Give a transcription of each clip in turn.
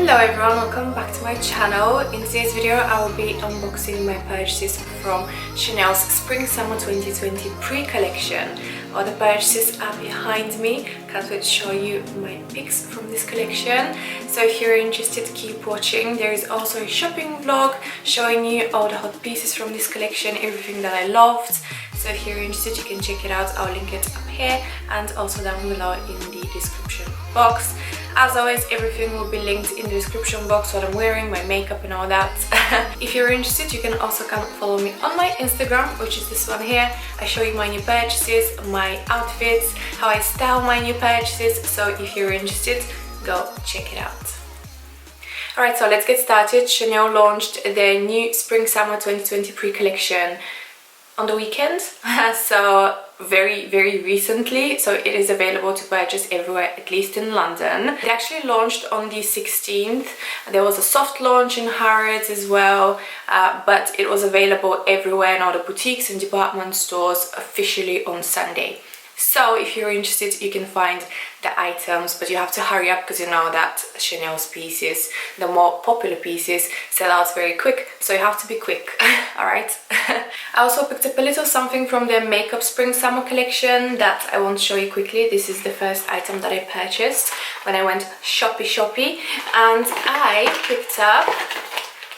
Hello everyone, welcome back to my channel. In today's video I will be unboxing my purchases from Chanel's Spring Summer 2020 pre-collection. All the purchases are behind me. Can't wait to show you my picks from this collection. So if you're interested, keep watching. There is also a shopping vlog showing you all the hot pieces from this collection, everything that I loved. So if you're interested, you can check it out. I'll link it up here and also down below in the description box. As always, everything will be linked in the description box, what I'm wearing, my makeup and all that. If you're interested, you can also come follow me on my Instagram, which is this one here. I show you my new purchases, my outfits, how I style my new purchases. So if you're interested, go check it out. Alright, so let's get started. Chanel launched their new Spring Summer 2020 pre-collection on the weekend. So very recently, so it is available to purchase everywhere, at least in London. They actually launched on the 16th. There was a soft launch in Harrods as well, but it was available everywhere in all the boutiques and department stores officially on Sunday. So if you're interested, you can find the items, but you have to hurry up because you know that Chanel's pieces, the more popular pieces, sell out very quick, so you have to be quick. Alright. I also picked up a little something from their makeup spring summer collection that I want to show you quickly. This is the first item that I purchased when I went shoppy, and I picked up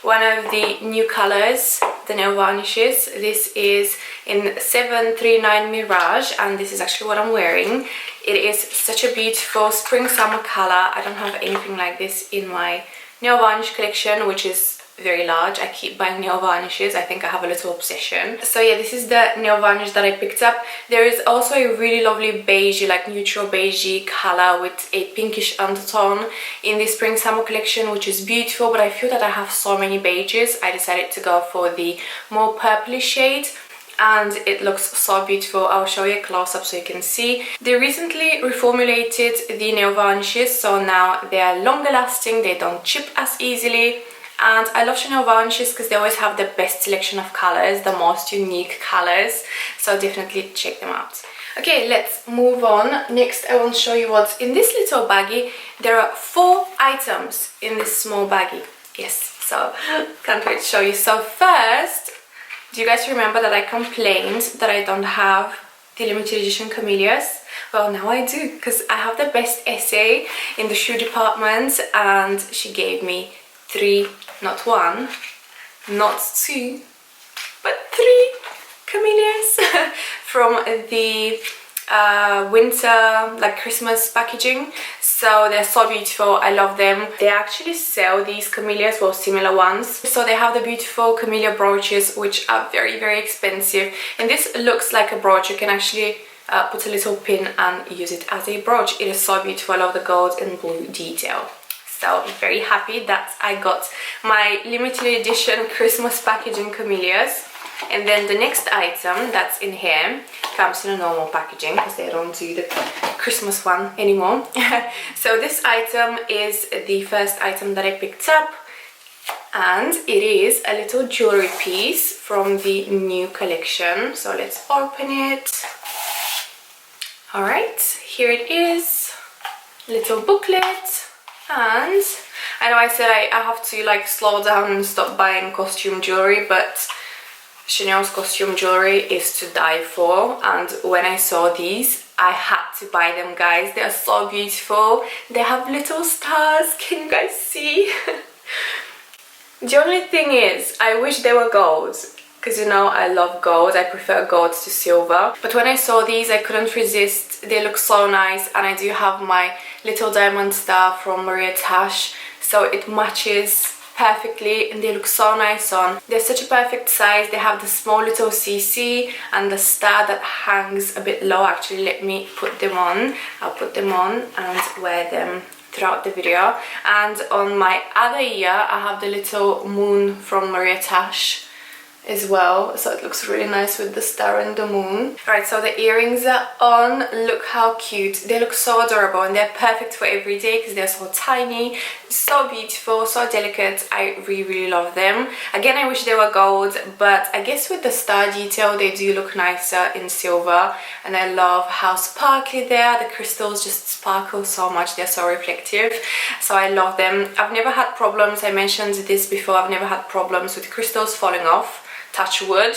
one of the new colors, the nail varnishes. This is in 739 Mirage, and this is actually what I'm wearing. It is such a beautiful spring summer color. I don't have anything like this in my nail varnish collection, which is very large. I keep buying nail varnishes. I think I have a little obsession. So yeah, this is the nail varnish that I picked up. There is also a really lovely beige, like neutral beigey color with a pinkish undertone in the spring summer collection, which is beautiful, but I feel that I have so many beiges. I decided to go for the more purpley shade, and it looks so beautiful. I'll show you a close-up so you can see. They recently reformulated the nail varnishes, so now they are longer lasting, they don't chip as easily. And I love Chanel varnishes because they always have the best selection of colors, the most unique colors, so definitely check them out. Okay, let's move on. Next I want to show you what's in this little baggie. There are 4 items in this small baggie. Yes, so can't wait to show you. So first, do you guys remember that I complained that I don't have the limited edition camellias? Well, now I do, because I have the best essay in the shoe department, and she gave me 3, not 1, not 2, but 3 camellias from the winter, like Christmas packaging. So they're so beautiful. I love them. They actually sell these camellias, well, similar ones. So they have the beautiful camellia brooches, which are very expensive, and this looks like a brooch. You can actually put a little pin and use it as a brooch. It is so beautiful. I love the gold and blue detail. So I'm very happy that I got my limited edition Christmas packaging camellias. And then the next item that's in here comes in a normal packaging because they don't do the Christmas one anymore. So this item is the first item that I picked up, and it is a little jewelry piece from the new collection. So let's open it. Alright, here it is, little booklet. And I know I said I have to like slow down and stop buying costume jewelry, but Chanel's costume jewelry is to die for, and when I saw these I had to buy them, guys. They are so beautiful. They have little stars. Can you guys see? The only thing is I wish they were gold, because you know I love gold. I prefer gold to silver, but when I saw these I couldn't resist. They look so nice, and I do have my little diamond star from Maria Tash, so it matches perfectly and they look so nice on. They're such a perfect size. They have the small little CC and the star that hangs a bit low. Actually, let me put them on. I'll put them on and wear them throughout the video. And on my other ear I have the little moon from Maria Tash. as well, so it looks really nice with the star and the moon. Alright, so the earrings are on. Look how cute. They look so adorable and they're perfect for every day because they're so tiny, so beautiful, so delicate. I really love them. Again, I wish they were gold, but I guess with the star detail they do look nicer in silver. And I love how sparkly they are. The crystals just sparkle so much. They're so reflective, so I love them. I've never had problems. I mentioned this before. I've never had problems with crystals falling off. Touch wood.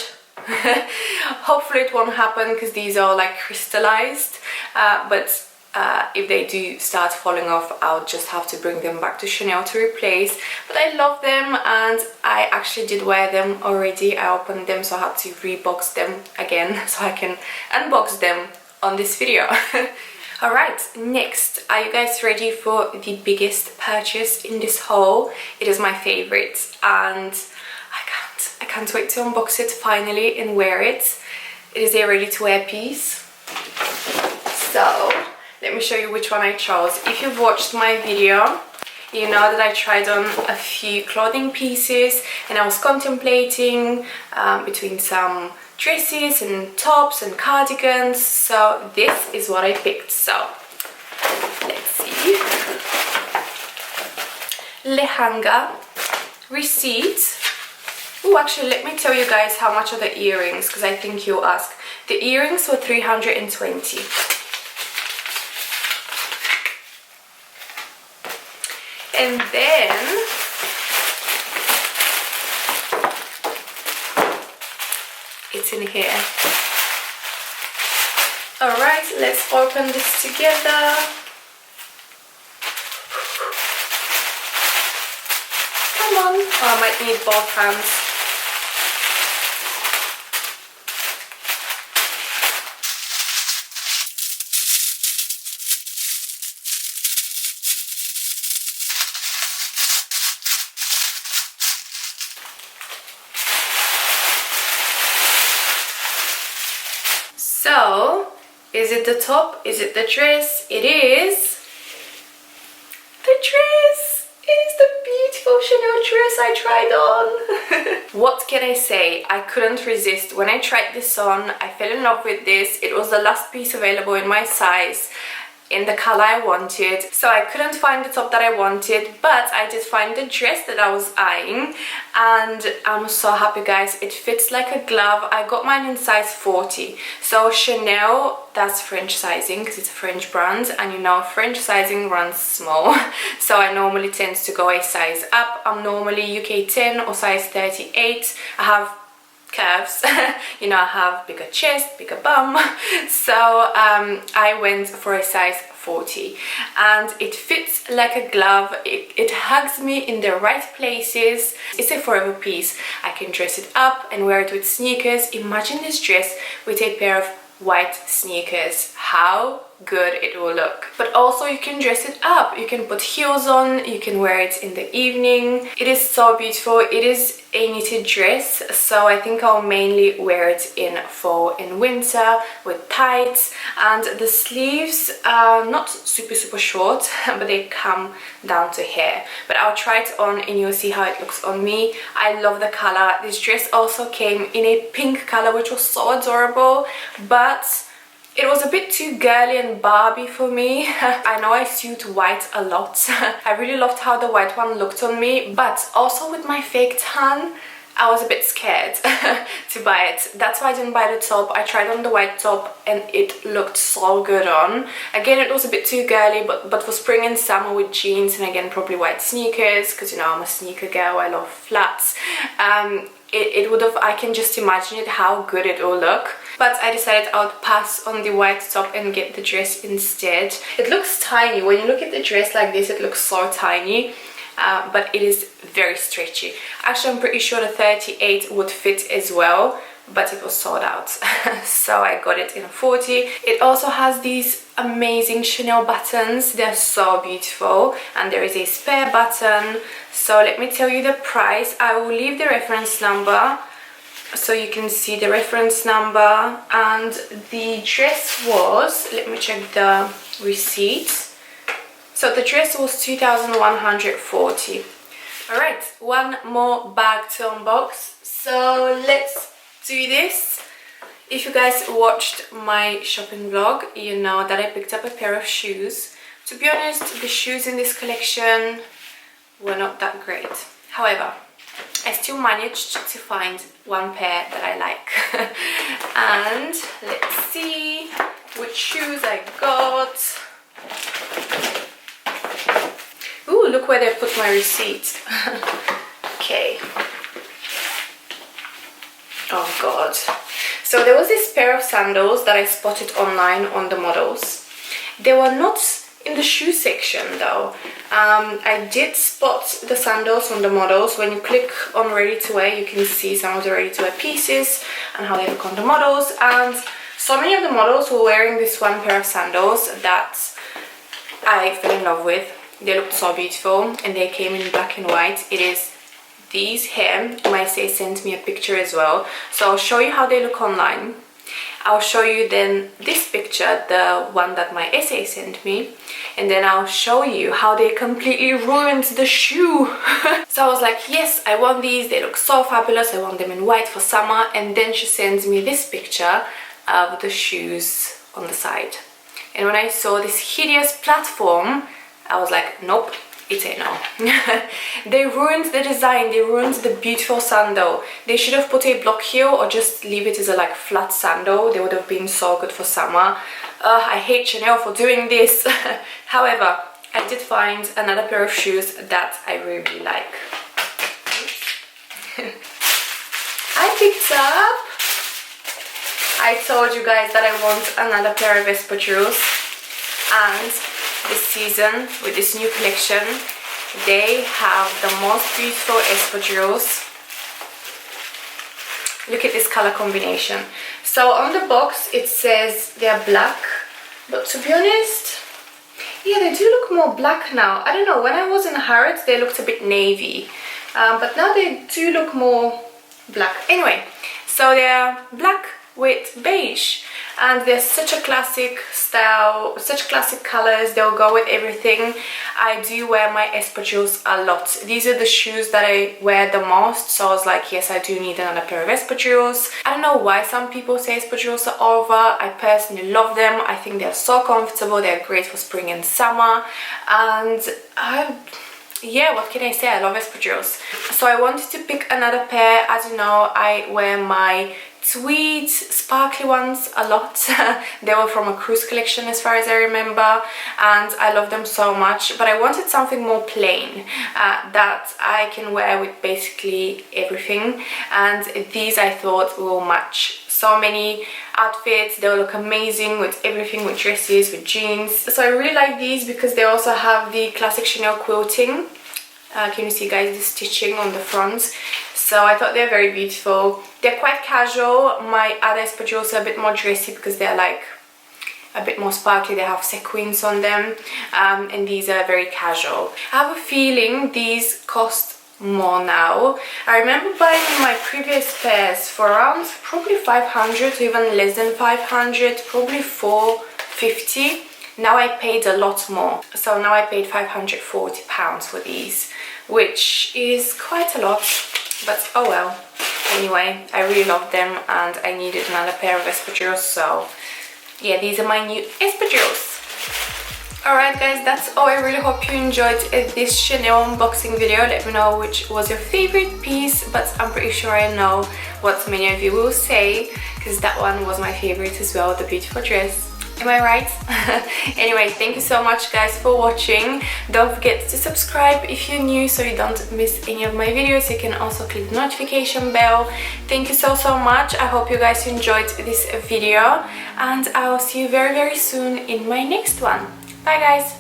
Hopefully it won't happen because these are like crystallized, but if they do start falling off, I'll just have to bring them back to Chanel to replace. But I love them and I actually did wear them already. I opened them, so I had to rebox them again so I can unbox them on this video. Alright, next, are you guys ready for the biggest purchase in this haul? It is my favorite and I can't wait to unbox it finally and wear it. It is a ready-to-wear piece. So, let me show you which one I chose. If you've watched my video, you know that I tried on a few clothing pieces and I was contemplating between some dresses and tops and cardigans. So this is what I picked. So, let's see. Lehanga, receipt. Oh, actually, let me tell you guys how much are the earrings, because I think you'll ask. The earrings were 320. And then it's in here. Alright, let's open this together. Come on. Oh, I might need both hands. So, is it the top? Is it the dress? It is the dress! It is the beautiful Chanel dress I tried on. What can I say? I couldn't resist. When I tried this on, I fell in love with this. It was the last piece available in my size, in the color I wanted, so I couldn't find the top that I wanted, but I did find the dress that I was eyeing and I'm so happy, guys. It fits like a glove. I got mine in size 40. So Chanel, that's French sizing because it's a French brand, and you know French sizing runs small, so I normally tend to go a size up. I'm normally UK 10 or size 38. I have curves, you know, I have bigger chest, bigger bum, so I went for a size 40 and it fits like a glove. It hugs me in the right places. It's a forever piece. I can dress it up and wear it with sneakers. Imagine this dress with a pair of white sneakers. How good it will look. But also you can dress it up. You can put heels on, you can wear it in the evening. It is so beautiful. It is a knitted dress, so I think I'll mainly wear it in fall and winter with tights, and the sleeves are not super short but they come down to here. But I'll try it on and you'll see how it looks on me. I love the color. This dress also came in a pink color, which was so adorable, but it was a bit too girly and Barbie for me. I know I suit white a lot. I really loved how the white one looked on me, but also with my fake tan, I was a bit scared to buy it. That's why I didn't buy the top. I tried on the white top and it looked so good on. Again, it was a bit too girly, but for spring and summer with jeans and again probably white sneakers, because you know I'm a sneaker girl, I love flats. It would have, I can just imagine it, how good it will look. But I decided I would pass on the white top and get the dress instead. It looks tiny. When you look at the dress like this, it looks so tiny. But it is very stretchy. Actually, I'm pretty sure the 38 would fit as well, but it was sold out. So I got it in a 40. It also has these amazing Chanel buttons. They're so beautiful, and there is a spare button. So let me tell you the price. I will leave the reference number so you can see the reference number. And the dress was, let me check the receipt. So the dress was 2,140. Alright, one more bag to unbox. So let's do this. If you guys watched my shopping vlog, you know that I picked up a pair of shoes. To be honest, the shoes in this collection were not that great. However, I still managed to find one pair that I like. And let's see which shoes I got. Ooh, look where they put my receipt. Okay. Oh god. So there was this pair of sandals that I spotted online on the models. They were not in the shoe section though. I did spot the sandals on the models. When you click on ready to wear, you can see some of the ready to wear pieces and how they look on the models. And so many of the models were wearing this one pair of sandals that I fell in love with. They looked so beautiful and they came in black and white. It is these here. My SA sent me a picture as well, so I'll show you how they look online. I'll show you then this picture, the one that my SA sent me, and then I'll show you how they completely ruined the shoe. So I was like, yes, I want these, they look so fabulous, I want them in white for summer. And then she sends me this picture of the shoes on the side, and when I saw this hideous platform, I was like, nope, it's a no. They ruined the design, they ruined the beautiful sandal. They should have put a block heel or just leave it as a like flat sandal. They would have been so good for summer. I hate Chanel for doing this. However, I did find another pair of shoes that I really like. I picked up, I told you guys that I want another pair of espadrilles, and this season with this new collection they have the most beautiful espadrilles. Look at this color combination. So on the box it says they're black, but to be honest, yeah, they do look more black now. I don't know, when I was in Harrods they looked a bit navy, but now they do look more black. Anyway, so they're black with beige, and they're such a classic style, such classic colors. They'll go with everything. I do wear my espadrilles a lot. These are the shoes that I wear the most, so I was like, yes, I do need another pair of espadrilles. I don't know why some people say espadrilles are over. I personally love them. I think they're so comfortable. They're great for spring and summer, and yeah, what can I say? I love espadrilles. So I wanted to pick another pair. As you know, I wear my tweed sparkly ones a lot. They were from a cruise collection as far as I remember, and I love them so much, but I wanted something more plain that I can wear with basically everything, and these I thought will match so many outfits. They'll look amazing with everything, with dresses, with jeans. So I really like these because they also have the classic Chanel quilting. Can you see, guys, the stitching on the front? So I thought they're very beautiful. They're quite casual. My other espadrilles are a bit more dressy because they're like a bit more sparkly. They have sequins on them, and these are very casual. I have a feeling these cost more now. I remember buying my previous pairs for around probably 500 or even less than 500, probably 450. Now I paid a lot more. So now I paid £540 for these, which is quite a lot. But oh well. Anyway, I really love them and I needed another pair of espadrilles, so yeah, these are my new espadrilles. Alright guys, that's all. I really hope you enjoyed this Chanel unboxing video. Let me know which was your favorite piece, but I'm pretty sure I know what many of you will say, because that one was my favorite as well, the beautiful dress. Am I right? Anyway, thank you so much guys for watching. Don't forget to subscribe if you're new so you don't miss any of my videos. You can also click the notification bell. Thank you so much. I hope you guys enjoyed this video, and I'll see you very soon in my next one. Bye guys!